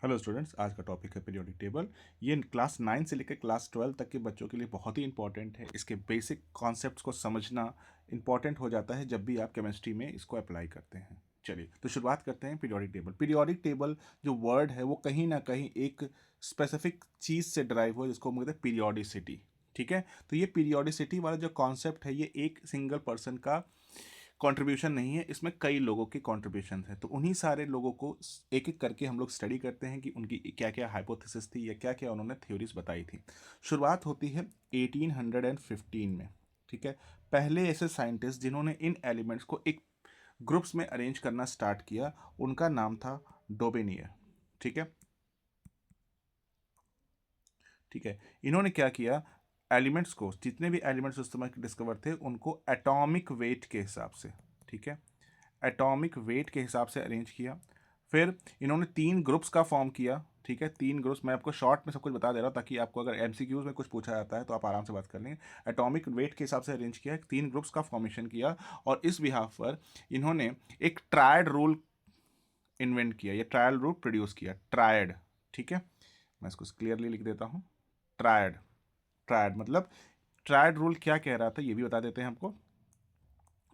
Hello students, आज का topic है पीरियोडिक टेबल। ये क्लास 9 से लेकर क्लास 12 तक के बच्चों के लिए बहुत ही इंपॉर्टेंट है। इसके बेसिक कॉन्सेप्ट्स को समझना इंपॉर्टेंट हो जाता है जब भी आप केमिस्ट्री में इसको अप्लाई करते हैं। चलिए तो शुरुआत करते हैं पीरियोडिक टेबल। पीरियोडिक टेबल जो वर्ड है वो कहीं ना कहीं एक स्पेसिफिक चीज़ से ड्राइव हो जिसको हम कहते हैं पीरियोडिसिटी। ठीक है, तो ये पीरियोडिसिटी वाला जो कॉन्सेप्ट है ये एक सिंगल पर्सन का कंट्रीब्यूशन नहीं है, इसमें कई लोगों के कंट्रीब्यूशन है। तो उन्हीं सारे लोगों को एक एक करके हम लोग स्टडी करते हैं कि उनकी क्या क्या हाइपोथेसिस थी या क्या क्या उन्होंने थ्योरीज बताई थी। शुरुआत होती है 1815 में। ठीक है, पहले ऐसे साइंटिस्ट जिन्होंने इन एलिमेंट्स को एक ग्रुप्स में अरेंज करना स्टार्ट किया उनका नाम था डोबेनियर। ठीक है, ठीक है, इन्होंने क्या किया, एलिमेंट्स को, जितने भी एलिमेंट्स उस समय डिस्कवर थे उनको एटॉमिक वेट के हिसाब से, ठीक है, एटॉमिक वेट के हिसाब से अरेंज किया। फिर इन्होंने 3 ग्रुप्स का फॉर्म किया। ठीक है, 3 ग्रुप्स, मैं आपको शॉर्ट में सब कुछ बता दे रहा हूँ ताकि आपको अगर एमसीक्यूज में कुछ पूछा जाता है तो आप आराम से बात कर लेंगे। एटॉमिक वेट के हिसाब से अरेंज किया, 3 ग्रुप्स का फॉर्मेशन किया और इस बिहाफ पर इन्होंने एक ट्रायड रूल इन्वेंट किया, या ट्रायल रूल प्रोड्यूस किया, ट्रायड। ठीक है, मैं इसको क्लियरली लिख देता हूँ। ट्रायड, ट्रायड मतलब ट्रायड रूल क्या कह रहा था ये भी बता देते हैं हमको।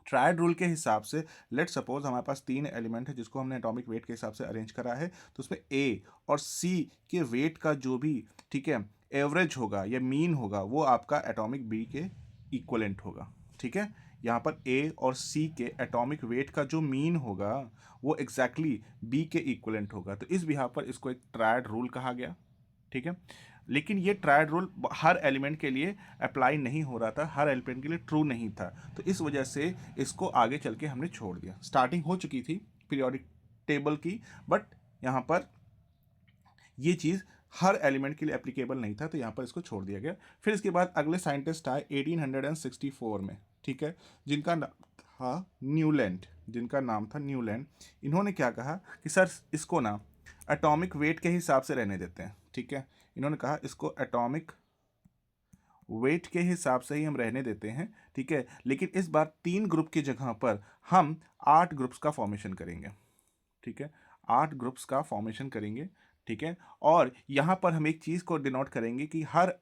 ट्रायड रूल के हिसाब से लेट सपोज हमारे पास 3 एलिमेंट है जिसको हमने एटॉमिक वेट के हिसाब से अरेंज करा है, तो उसमें ए और सी के वेट का जो भी, ठीक है, एवरेज होगा या मीन होगा वो आपका एटॉमिक बी के इक्वलेंट होगा। ठीक है, यहाँ पर ए और सी के एटॉमिक वेट का जो मीन होगा वो एग्जैक्टली बी के इक्वलेंट होगा। तो इस बिहाफ पर इसको एक ट्रायड रूल कहा गया। ठीक है, लेकिन ये ट्रायड रूल हर एलिमेंट के लिए अप्लाई नहीं हो रहा था, हर एलिमेंट के लिए ट्रू नहीं था। तो इस वजह से इसको आगे चल के हमने छोड़ दिया। स्टार्टिंग हो चुकी थी पीरियोडिक टेबल की, बट यहाँ पर ये चीज़ हर एलिमेंट के लिए एप्लीकेबल नहीं था, तो यहाँ पर इसको छोड़ दिया गया। फिर इसके बाद अगले साइंटिस्ट आए 1864 में। ठीक है, जिनका नाम था न्यूलैंड, जिनका नाम था न्यूलैंड। इन्होंने क्या कहा कि सर इसको ना एटॉमिक वेट के हिसाब से रहने देते हैं। ठीक है, इन्होंने कहा इसको एटॉमिक वेट के हिसाब से ही हम रहने देते हैं। ठीक है, लेकिन इस बार 3 ग्रुप की जगह पर हम 8 ग्रुप्स का फॉर्मेशन करेंगे। ठीक है, 8 ग्रुप्स का फॉर्मेशन करेंगे। ठीक है, और यहाँ पर हम एक चीज़ को डिनोट करेंगे कि हर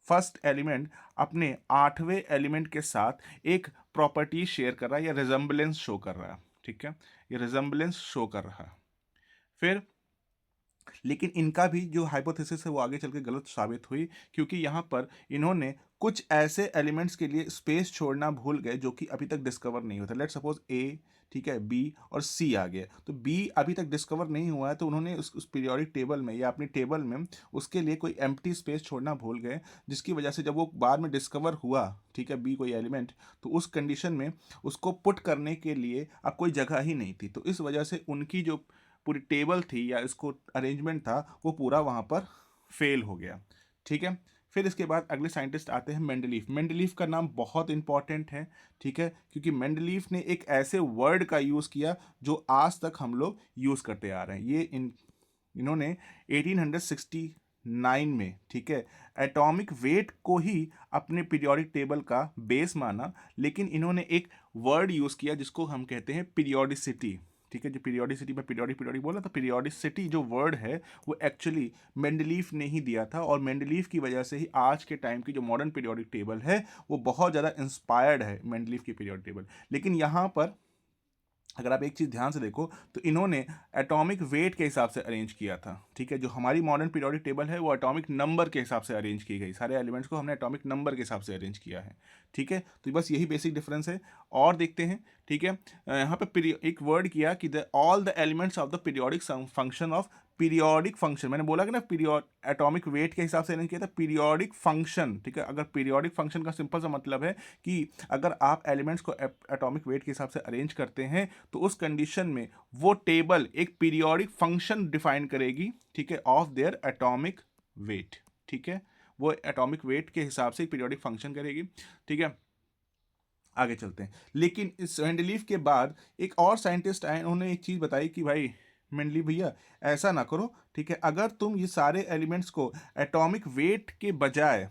फर्स्ट एलिमेंट अपने 8वें एलिमेंट के साथ एक प्रॉपर्टी शेयर कर रहा है या रिजम्बलेंस शो कर रहा है। ठीक है, ये रिजम्बलेंस शो कर रहा है। फिर लेकिन इनका भी जो हाइपोथेसिस है वो आगे चल के गलत साबित हुई, क्योंकि यहाँ पर इन्होंने कुछ ऐसे एलिमेंट्स के लिए स्पेस छोड़ना भूल गए जो कि अभी तक डिस्कवर नहीं होता। लेट सपोज ए, ठीक है, बी और सी आ गया, तो बी अभी तक डिस्कवर नहीं हुआ है, तो उन्होंने उस पीरियोडिक टेबल में या अपनी टेबल में उसके लिए कोई एम्प्टी स्पेस छोड़ना भूल गए, जिसकी वजह से जब वो बाद में डिस्कवर हुआ, ठीक है, बी कोई एलिमेंट, तो उस कंडीशन में उसको पुट करने के लिए अब कोई जगह ही नहीं थी। तो इस वजह से उनकी जो पूरी टेबल थी या इसको अरेंजमेंट था वो पूरा वहाँ पर फेल हो गया। ठीक है, फिर इसके बाद अगले साइंटिस्ट आते हैं मेंडलीफ। मेंडलीफ का नाम बहुत इंपॉर्टेंट है। ठीक है, क्योंकि मेंडलीफ ने एक ऐसे वर्ड का यूज़ किया जो आज तक हम लोग यूज़ करते आ रहे हैं। ये इन्होंने 1869 में, ठीक है, एटॉमिक वेट को ही अपने पीरियोडिक टेबल का बेस माना, लेकिन इन्होंने एक वर्ड यूज़ किया जिसको हम कहते हैं पीरियोडिसिटी। ठीक है, जो पीरियोडिसिटी में पीरियोडिक पीरियोडिक बोला, तो पीरियोडिसिटी जो वर्ड है वो एक्चुअली मेंडलीफ ने ही दिया था, और मेंडलीफ की वजह से ही आज के टाइम की जो मॉडर्न पीरियोडिक टेबल है वो बहुत ज़्यादा इंस्पायर्ड है मेंडलीफ की पीरियोडिक टेबल। लेकिन यहाँ पर अगर आप एक चीज़ ध्यान से देखो तो इन्होंने एटॉमिक वेट के हिसाब से अरेंज किया था। ठीक है, जो हमारी मॉडर्न पीरियोडिक टेबल है वो एटॉमिक नंबर के हिसाब से अरेंज की गई, सारे एलिमेंट्स को हमने एटॉमिक नंबर के हिसाब से अरेंज किया है। ठीक है, तो बस यही बेसिक डिफरेंस है। और देखते हैं, ठीक है, यहाँ पे एक वर्ड किया कि the all the elements of the periodic function of periodic function, मैंने बोला कि ना पीरियोड एटॉमिक वेट के हिसाब से अरेंज किया था पीरियोडिक फंक्शन। ठीक है, अगर पीरियोडिक फंक्शन का सिंपल सा मतलब है कि अगर आप एलिमेंट्स को एटॉमिक वेट के हिसाब से अरेंज करते हैं तो उस कंडीशन में वो टेबल एक पीरियोडिक फंक्शन डिफाइन करेगी, ठीक है, ऑफ देयर एटॉमिक वेट। ठीक है, वो एटॉमिक वेट के हिसाब से पीरियोडिक फंक्शन करेगी। ठीक है, आगे चलते हैं। लेकिन इस मेंडलीफ के बाद एक और साइंटिस्ट आए, उन्होंने एक चीज़ बताई कि भाई मेंडलीफ भैया ऐसा ना करो। ठीक है, अगर तुम ये सारे एलिमेंट्स को एटॉमिक वेट के बजाय,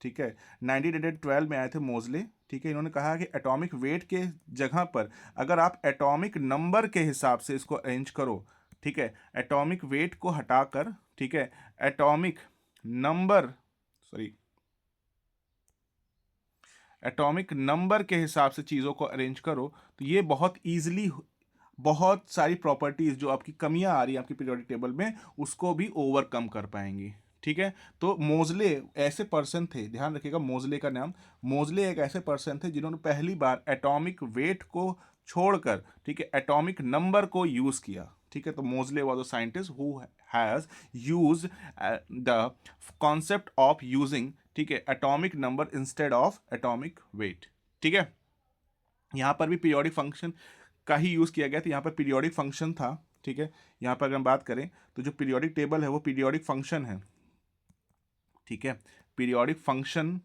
ठीक है, 1912 में आए थे मोजले। ठीक है, इन्होंने कहा कि एटॉमिक वेट के जगह पर अगर आप एटॉमिक नंबर के हिसाब से इसको अरेंज करो ठीक है, एटॉमिक वेट को हटाकर, ठीक है, atomic number, sorry, atomic number के हिसाब से चीज़ों को अरेंज करो, तो ये बहुत ईजिली बहुत सारी प्रॉपर्टीज जो आपकी कमियां आ रही हैं आपकी पीरियोडिक टेबल में, उसको भी ओवरकम कर पाएंगी। ठीक है, तो मोजले ऐसे पर्सन थे, ध्यान रखिएगा मोजले का नाम, मोजले एक ऐसे पर्सन थे जिन्होंने पहली बार एटॉमिक वेट को छोड़कर, ठीक है, एटॉमिक नंबर को यूज किया। ठीक है, तो मोजले was a scientist who has used the concept of using, ठीक है, atomic number instead of atomic weight. ठीक है, यहाँ पर भी पीरियोडिक फंक्शन का ही यूज़ किया गया था, यहाँ पर पीरियोडिक फंक्शन था। ठीक है, यहाँ पर अगर हम बात करें तो जो पीरियोडिक टेबल है वो पीरियोडिक फंक्शन है। ठीक है, periodic function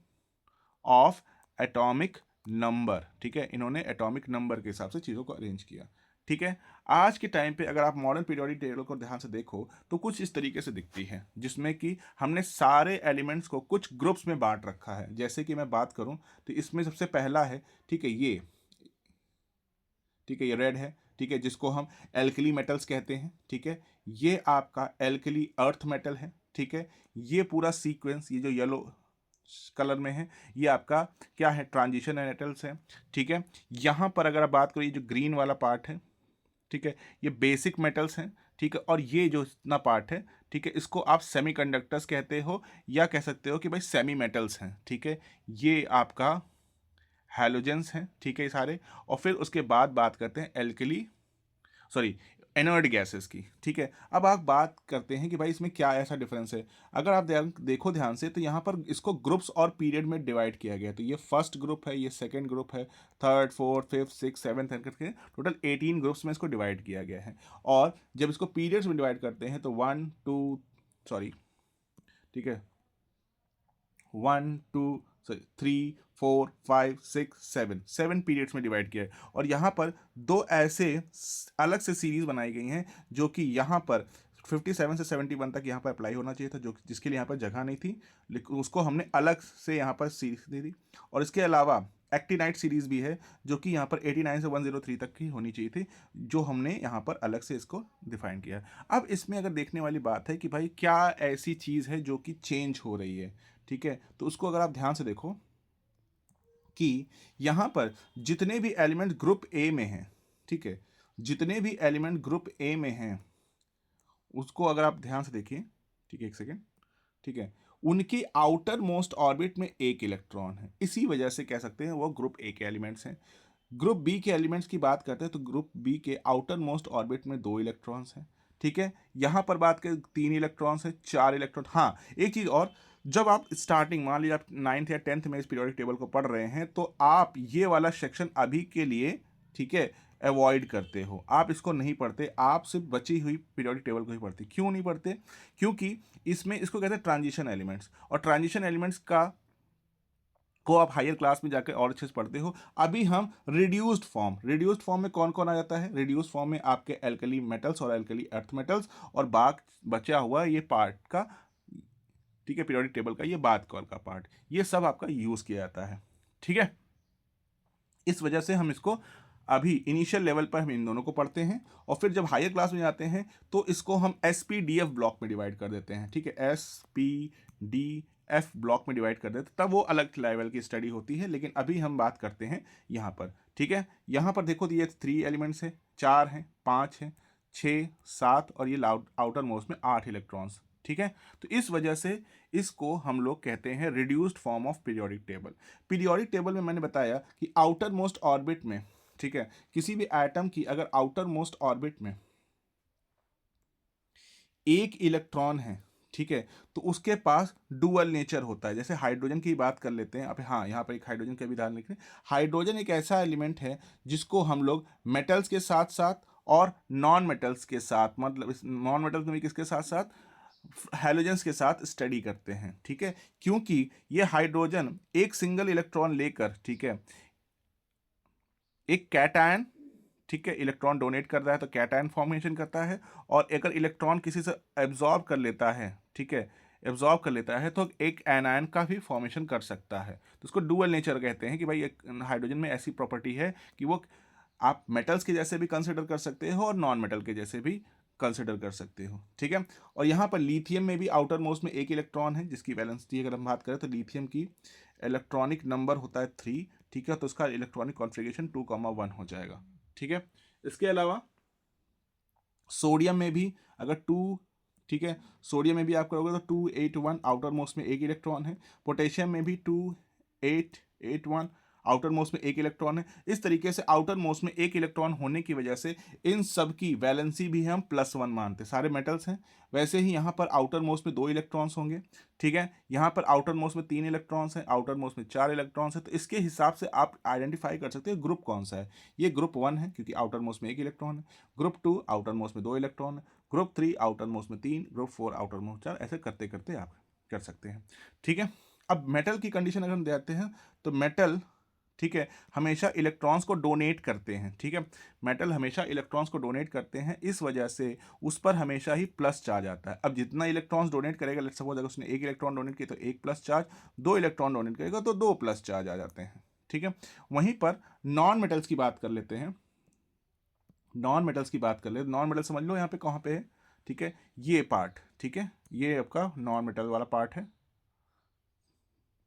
of atomic number. ठीक है, इन्होंने एटॉमिक नंबर के हिसाब से चीज़ों को अरेंज किया। ठीक है, आज के टाइम पे अगर आप मॉडर्न पीरियोडिक टेबल को ध्यान से देखो तो कुछ इस तरीके से दिखती है, जिसमें कि हमने सारे एलिमेंट्स को कुछ ग्रुप्स में बांट रखा है। जैसे कि मैं बात करूं तो इसमें सबसे पहला है, ठीक है, ये, ठीक है, ये रेड है, ठीक है, जिसको हम एल्कली मेटल्स कहते हैं। ठीक है, ये आपका एल्कली अर्थ मेटल है। ठीक है, ये पूरा सीक्वेंस, ये जो येलो कलर में है, ये आपका क्या है, ट्रांजिशन मेटल्स है। ठीक है, यहाँ पर अगर आप बात करो, ये जो ग्रीन वाला पार्ट है, ठीक है, ये बेसिक मेटल्स हैं। ठीक है, और ये जो इतना पार्ट है, ठीक है, इसको आप सेमीकंडक्टर्स कहते हो या कह सकते हो कि भाई सेमी मेटल्स हैं। ठीक है, ये आपका हैलोजेंस हैं। ठीक है, ये सारे, और फिर उसके बाद बात करते हैं एल्कली, सॉरी, इनर्ट गैसेस की। ठीक है, अब आप बात करते हैं कि भाई इसमें क्या ऐसा डिफरेंस है। अगर आप देखो ध्यान से तो यहाँ पर इसको ग्रुप्स और पीरियड में डिवाइड किया गया है। तो ये फर्स्ट ग्रुप है, ये सेकंड ग्रुप है, third, fourth, fifth, six, seventh करके टोटल 18 ग्रुप्स में इसको डिवाइड किया गया है। और जब इसको पीरियड्स में डिवाइड करते हैं तो 1 2, सॉरी, ठीक है, 1 2 3 4 5 6 7, 7 पीरियड्स में डिवाइड किया है। और यहाँ पर दो ऐसे अलग से सीरीज बनाई गई हैं जो कि यहाँ पर 57 से 71 तक यहाँ पर अप्लाई होना चाहिए था, जो जिसके लिए यहाँ पर जगह नहीं थी, लेकिन उसको हमने अलग से यहाँ पर सीरीज दे दी। और इसके अलावा एक्टिनाइट सीरीज भी है जो कि यहाँ पर 89 से 103 तक की होनी चाहिए थी, जो हमने यहाँ पर अलग से इसको डिफाइन किया। अब इसमें अगर देखने वाली बात है कि भाई क्या ऐसी चीज़ है जो कि चेंज हो रही है। ठीक है, तो उसको अगर आप ध्यान से देखो कि यहां पर जितने भी एलिमेंट ग्रुप ए में हैं, ठीक है, जितने भी एलिमेंट ग्रुप ए में हैं उसको अगर आप ध्यान से देखिए, ठीक है, एक सेकेंड, ठीक है, उनकी आउटर मोस्ट ऑर्बिट में एक इलेक्ट्रॉन है, इसी वजह से कह सकते हैं वो ग्रुप ए के एलिमेंट्स हैं। ग्रुप बी के एलिमेंट्स की बात करते हैं तो ग्रुप बी के आउटर मोस्ट ऑर्बिट में 2 इलेक्ट्रॉन्स हैं। ठीक है, यहां पर बात करें 3 इलेक्ट्रॉन्स है, 4 इलेक्ट्रॉन। हाँ, एक चीज और, जब आप स्टार्टिंग मान लीजिए आप 9th या 10th में इस पीरियोडिक टेबल को पढ़ रहे हैं तो आप ये वाला सेक्शन अभी के लिए, ठीक है, अवॉइड करते हो, आप इसको नहीं पढ़ते, आप सिर्फ बची हुई पीरियोडिक टेबल को ही पढ़ते। क्यों नहीं पढ़ते? क्योंकि इसमें इसको कहते हैं ट्रांजिशन एलिमेंट्स, और ट्रांजिशन एलिमेंट्स को आप हायर क्लास में जाकर और अच्छे से पढ़ते हो। अभी हम रिड्यूस्ड फॉर्म में कौन कौन आ जाता है? रिड्यूस्ड फॉर्म में आपके एल्कली मेटल्स और एल्कली अर्थ मेटल्स, और बचा हुआ ये पार्ट का, ठीक है, पीरियोडिक टेबल का ये बाद कॉल का पार्ट, ये सब आपका यूज किया जाता है। ठीक है, इस वजह से हम इसको अभी इनिशियल लेवल पर हम इन दोनों को पढ़ते हैं, और फिर जब हायर क्लास में जाते हैं तो इसको हम SPDF ब्लॉक में डिवाइड कर देते हैं। ठीक है, SPDF ब्लॉक में डिवाइड कर देते हैं, तब वो अलग लेवल की स्टडी होती है, लेकिन अभी हम बात करते हैं यहाँ पर। ठीक है, यहाँ पर देखो तो ये 3 एलिमेंट्स है, 4 हैं, 5 हैं, 6 7, और ये आउटर मोस्ट में 8 इलेक्ट्रॉन्स। ठीक है, तो इस वजह से इसको हम लोग कहते हैं reduced form of periodic table. Periodic table में मैंने बताया कि आउटर मोस्ट ऑर्बिट में, ठीक है, किसी भी एटम की अगर आउटर मोस्ट ऑर्बिट में एक इलेक्ट्रॉन है, ठीक है, तो उसके पास डुअल नेचर होता है। जैसे हाइड्रोजन की बात कर लेते हैं, अब हाँ, यहाँ पर एक हाइड्रोजन का भी उदाहरण लिख रहे हैं। हाइड्रोजन एक ऐसा एलिमेंट है जिसको हम लोग मेटल्स के साथ साथ और नॉन मेटल्स के साथ, मतलब नॉन मेटल्स में भी किसके साथ साथ, हैलोजेंस के साथ स्टडी करते हैं। ठीक है, क्योंकि ये हाइड्रोजन एक सिंगल इलेक्ट्रॉन लेकर, ठीक है, एक कैटायन, ठीक है, इलेक्ट्रॉन डोनेट कर रहा है तो कैटायन फॉर्मेशन करता है, और अगर इलेक्ट्रॉन किसी से एब्जॉर्ब कर लेता है, ठीक है, एब्जॉर्ब कर लेता है तो एक एनायन का भी फॉर्मेशन कर सकता है। तो उसको डुअल नेचर कहते हैं कि भाई एक हाइड्रोजन में ऐसी प्रॉपर्टी है कि वो आप मेटल्स के जैसे भी कंसिडर कर सकते हो और नॉन मेटल के जैसे भी कंसिडर कर सकते हो, ठीक है। और यहाँ पर लिथियम में भी आउटर मोस्ट में एक इलेक्ट्रॉन है, जिसकी वैलेंसिटी अगर हम बात करें तो लिथियम की इलेक्ट्रॉनिक नंबर होता है 3, ठीक है। तो उसका इलेक्ट्रॉनिक कॉन्फ़िगरेशन 2,1 हो जाएगा, ठीक है। इसके अलावा सोडियम में भी अगर 2, ठीक है, सोडियम में भी आप करोगे तो 281 आउटर मोस्ट में एक इलेक्ट्रॉन है। पोटेशियम में भी 2881 आउटर मोस्ट में एक इलेक्ट्रॉन है। इस तरीके से आउटर मोस्ट में एक इलेक्ट्रॉन होने की वजह से इन सब की वैलेंसी भी हम +1 मानते हैं, सारे मेटल्स हैं। वैसे ही यहाँ पर आउटर मोस्ट में 2 इलेक्ट्रॉन्स होंगे, ठीक है। यहाँ पर आउटर मोस्ट में 3 इलेक्ट्रॉन्स हैं, आउटर मोस्ट में 4 इलेक्ट्रॉन्स हैं। तो इसके हिसाब से आप आइडेंटिफाई कर सकते हो ग्रुप कौन सा है। ये ग्रुप 1 है क्योंकि आउटर मोस्ट में एक इलेक्ट्रॉन है। ग्रुप 2 आउटर मोस्ट में 2 इलेक्ट्रॉन है। ग्रुप 3 आउटर मोस्ट में 3, ग्रुप 4 आउटर मोस्ट 4, ऐसे करते करते आप कर सकते हैं, ठीक है। अब मेटल की कंडीशन अगर हम देते हैं तो मेटल, ठीक है, हमेशा इलेक्ट्रॉन्स को डोनेट करते हैं, ठीक है। मेटल हमेशा इलेक्ट्रॉन्स को डोनेट करते हैं, इस वजह से उस पर हमेशा ही प्लस चार्ज आता है। अब जितना इलेक्ट्रॉन्स डोनेट करेगा, लेट्स सपोज अगर उसने एक इलेक्ट्रॉन डोनेट किया तो एक प्लस चार्ज, 2 इलेक्ट्रॉन डोनेट करेगा तो 2 प्लस चार्ज आ जाते हैं, ठीक है। वहीं पर नॉन मेटल्स की बात कर लेते हैं। नॉन मेटल्स की बात कर ले, नॉन मेटल समझ लो यहाँ पे कहाँ पे है, ठीक है, ये पार्ट, ठीक है, ये आपका नॉन मेटल वाला पार्ट है,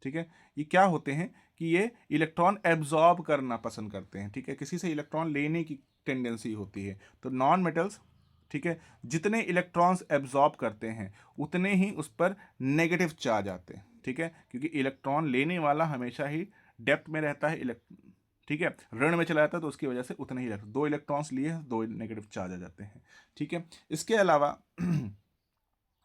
ठीक है। ये क्या होते हैं कि ये इलेक्ट्रॉन एब्जॉर्ब करना पसंद करते हैं, ठीक है, किसी से इलेक्ट्रॉन लेने की टेंडेंसी होती है। तो नॉन मेटल्स, ठीक है, जितने इलेक्ट्रॉन्स एब्जॉर्ब करते हैं उतने ही उस पर नेगेटिव चार्ज आते हैं, ठीक है, क्योंकि इलेक्ट्रॉन लेने वाला हमेशा ही डेप्थ में रहता है, ठीक है, ऋण में चला जाता है, तो उसकी वजह से उतने ही 2 इलेक्ट्रॉन्स लिए 2 नेगेटिव चार्ज आ जाते हैं, ठीक है। इसके अलावा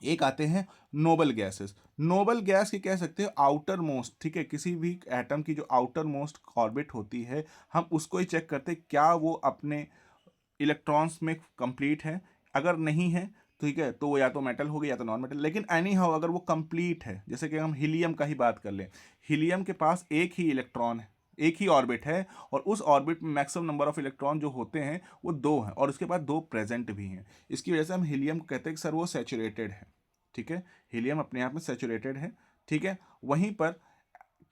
एक आते हैं नोबल गैसेस। नोबल गैस की कह सकते हैं आउटर मोस्ट, ठीक है, किसी भी एटम की जो आउटर मोस्ट ऑर्बिट होती है, हम उसको ही चेक करते हैं क्या वो अपने इलेक्ट्रॉन्स में कंप्लीट है। अगर नहीं है, ठीक है, तो वो या तो मेटल हो गया या तो नॉन मेटल। लेकिन एनी हाउ अगर वो कंप्लीट है, जैसे कि हम हीलियम का ही बात कर लें, हीलियम के पास एक ही इलेक्ट्रॉन है, एक ही ऑर्बिट है, और उस ऑर्बिट में मैक्सिमम नंबर ऑफ इलेक्ट्रॉन जो होते हैं वो 2 हैं, और उसके बाद 2 प्रेजेंट भी हैं। इसकी वजह से हम हीलियम को कहते हैं कि सर वो सैचुरेटेड है, ठीक है, हीलियम अपने आप में सैचुरेटेड है, ठीक है। वहीं पर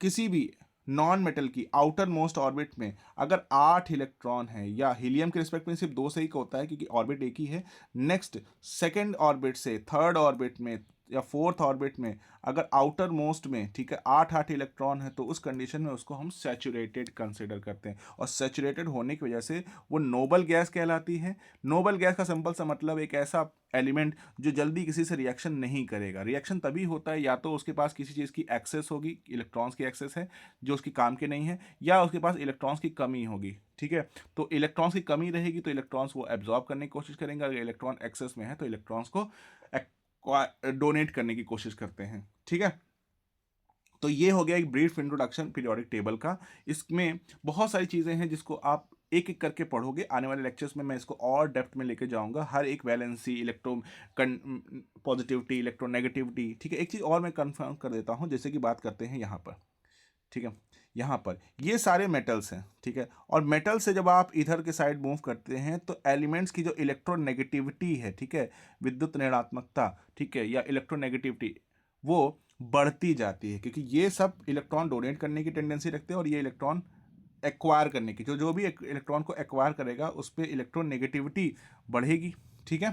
किसी भी नॉन मेटल की आउटर मोस्ट ऑर्बिट में अगर 8 इलेक्ट्रॉन है, या हीलियम के रिस्पेक्ट में सिर्फ 2 से ही होता है क्योंकि ऑर्बिट एक ही है, नेक्स्ट सेकंड ऑर्बिट से थर्ड ऑर्बिट में या फोर्थ ऑर्बिट में अगर आउटर मोस्ट में, ठीक है, 8 इलेक्ट्रॉन है, तो उस कंडीशन में उसको हम सैचुरेटेड कंसिडर करते हैं। और सैचुरेटेड होने की वजह से वो नोबल गैस कहलाती है। नोबल गैस का सिंपल सा मतलब एक ऐसा एलिमेंट जो जल्दी किसी से रिएक्शन नहीं करेगा। रिएक्शन तभी होता है या तो उसके पास किसी चीज़ की एक्सेस होगी, इलेक्ट्रॉन्स की एक्सेस है जो उसकी काम की नहीं है, या उसके पास इलेक्ट्रॉन्स की कमी होगी, ठीक है। तो इलेक्ट्रॉन्स की कमी रहेगी तो इलेक्ट्रॉन्स वो एब्जॉर्ब करने की कोशिश करेंगे, अगर इलेक्ट्रॉन एक्सेस में है तो इलेक्ट्रॉन्स को डोनेट करने की कोशिश करते हैं, ठीक है। तो ये हो गया एक ब्रीफ इंट्रोडक्शन पीरियोडिक टेबल का। इसमें बहुत सारी चीज़ें हैं जिसको आप एक एक करके पढ़ोगे। आने वाले लेक्चर्स में मैं इसको और डेप्थ में लेके जाऊंगा, हर एक वैलेंसी, इलेक्ट्रो पॉजिटिविटी, इलेक्ट्रोनेगेटिविटी, ठीक है। एक चीज़ और मैं कंफर्म कर देता हूँ, जैसे कि बात करते हैं यहाँ पर, ठीक है, यहाँ पर ये सारे मेटल्स हैं, ठीक है। और मेटल से जब आप इधर के साइड मूव करते हैं तो एलिमेंट्स की जो इलेक्ट्रोनेगेटिविटी है, ठीक है, विद्युत ऋणात्मकता, ठीक है, या इलेक्ट्रोनेगेटिविटी, वो बढ़ती जाती है, क्योंकि ये सब इलेक्ट्रॉन डोनेट करने की टेंडेंसी रखते हैं, और ये इलेक्ट्रॉन एक्वायर करने की, जो जो भी इलेक्ट्रॉन को एक्वायर करेगा उस पर इलेक्ट्रोनेगेटिविटी बढ़ेगी, ठीक है,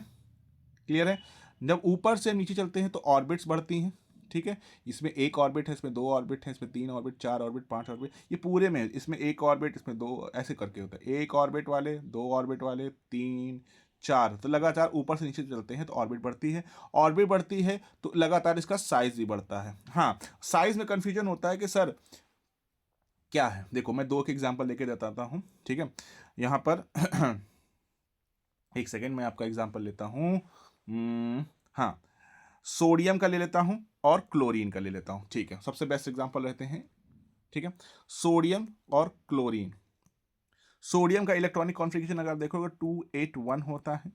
क्लियर है। जब ऊपर से नीचे चलते हैं तो ऑर्बिट्स बढ़ती हैं, ठीक है। इसमें एक ऑर्बिट है, इसमें 2 ऑर्बिट है, इसमें 3 ऑर्बिट, 4 ऑर्बिट, 5 ऑर्बिट, ये पूरे में इसमें एक ऑर्बिट, इसमें 2, ऐसे करके होता है, एक ऑर्बिट वाले, 2 ऑर्बिट वाले, 3, 4, तो लगातार ऊपर से नीचे चलते हैं तो ऑर्बिट बढ़ती है। ऑर्बिट बढ़ती है तो लगातार इसका साइज भी बढ़ता है। हाँ, साइज में कंफ्यूजन होता है कि सर क्या है, देखो मैं 2 के एग्जाम्पल लेके बताता हूँ, ठीक है। यहाँ पर एक सेकेंड मैं आपका एग्जाम्पल लेता हूँ। हाँ, सोडियम का ले लेता हूं और क्लोरीन का ले लेता हूं, ठीक है, सबसे बेस्ट एग्जांपल रहते हैं, ठीक है। सोडियम और क्लोरीन, सोडियम का इलेक्ट्रॉनिक कॉन्फ़िगरेशन अगर देखोगे 281 होता है,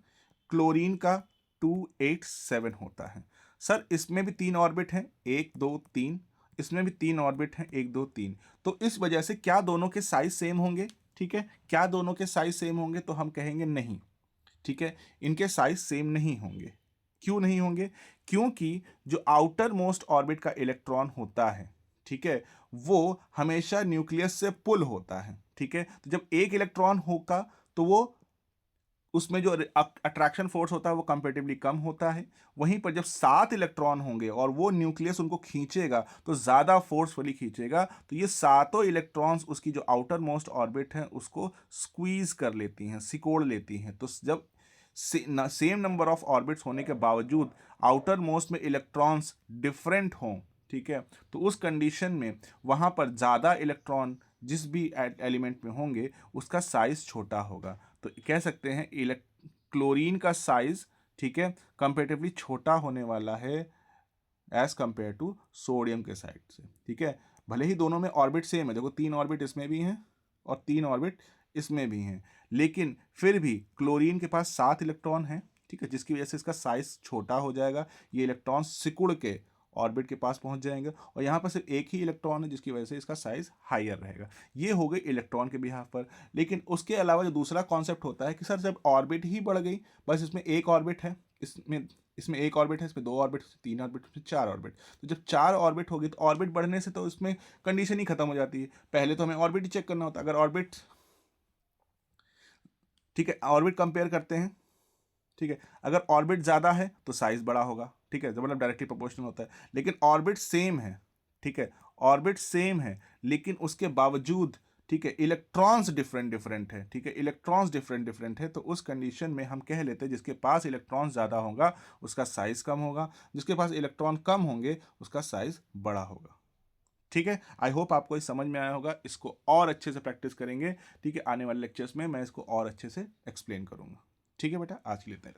क्लोरीन का 287 होता है। सर इसमें भी 3 ऑर्बिट हैं, 1 2 3, इसमें भी 3 ऑर्बिट हैं, 1 2 3, तो इस वजह से क्या दोनों के साइज सेम होंगे, ठीक है। क्या दोनों के साइज सेम होंगे, तो हम कहेंगे नहीं, ठीक है, इनके साइज सेम नहीं होंगे। क्यों नहीं होंगे? क्योंकि जो आउटर मोस्ट ऑर्बिट का इलेक्ट्रॉन होता है, ठीक है, वो हमेशा न्यूक्लियस से पुल होता है, ठीक है। तो जब एक इलेक्ट्रॉन होगा तो वो उसमें जो अट्रैक्शन फोर्स होता है वो कंपेरेटिवली कम होता है। वहीं पर जब 7 इलेक्ट्रॉन होंगे और वो न्यूक्लियस उनको खींचेगा तो ज़्यादा फोर्सफुली खींचेगा, तो ये सातों इलेक्ट्रॉन्स उसकी जो आउटर मोस्ट ऑर्बिट है उसको स्क्वीज कर लेती हैं, सिकोड़ लेती हैं। तो जब सेम नंबर ऑफ ऑर्बिट्स होने के बावजूद आउटर मोस्ट में इलेक्ट्रॉन्स डिफरेंट हों, ठीक है, तो उस कंडीशन में वहाँ पर ज़्यादा इलेक्ट्रॉन जिस भी एलिमेंट में होंगे उसका साइज छोटा होगा। तो कह सकते हैं क्लोरीन का साइज, ठीक है, कंपेरेटिवली छोटा होने वाला है एज कंपेयर टू सोडियम के साइड से, ठीक है। भले ही दोनों में ऑर्बिट सेम है, देखो 3 ऑर्बिट इसमें भी हैं और 3 ऑर्बिट इसमें भी हैं, लेकिन फिर भी क्लोरीन के पास 7 इलेक्ट्रॉन हैं, ठीक है, जिसकी वजह से इसका साइज छोटा हो जाएगा। ये इलेक्ट्रॉन सिकुड़ के ऑर्बिट के पास पहुंच जाएंगे और यहाँ पर सिर्फ एक ही इलेक्ट्रॉन है जिसकी वजह से इसका साइज हायर रहेगा। ये हो गई इलेक्ट्रॉन के बिहाफ पर। लेकिन उसके अलावा जो दूसरा कॉन्सेप्ट होता है कि सर जब ऑर्बिट ही बढ़ गई, बस इसमें एक ऑर्बिट है, इसमें एक ऑर्बिट है, इसमें 2 ऑर्बिट, 3 ऑर्बिट, इसमें 4 ऑर्बिट, तो जब 4 ऑर्बिट होगी तो ऑर्बिट बढ़ने से तो इसमें कंडीशन ही खत्म हो जाती है। पहले तो हमें ऑर्बिट ही चेक करना होता है। अगर ऑर्बिट, ठीक है, ऑर्बिट कंपेयर करते हैं, ठीक है, अगर ऑर्बिट ज़्यादा है तो साइज बड़ा होगा, ठीक है, मतलब डायरेक्टली प्रोपोर्शनल होता है। लेकिन ऑर्बिट सेम है, ठीक है, ऑर्बिट सेम है, लेकिन उसके बावजूद, ठीक है, इलेक्ट्रॉन्स डिफरेंट डिफरेंट है, ठीक है, इलेक्ट्रॉन्स डिफरेंट डिफरेंट है, तो उस कंडीशन में हम कह लेते हैं जिसके पास इलेक्ट्रॉन ज़्यादा होगा उसका साइज कम होगा, जिसके पास इलेक्ट्रॉन कम होंगे उसका साइज बड़ा होगा। ठीक है, आई होप आपको ये समझ में आया होगा। इसको और अच्छे से प्रैक्टिस करेंगे, ठीक है, आने वाले लेक्चर्स में मैं इसको और अच्छे से एक्सप्लेन करूंगा। ठीक है बेटा, आज के लिए इतना ही।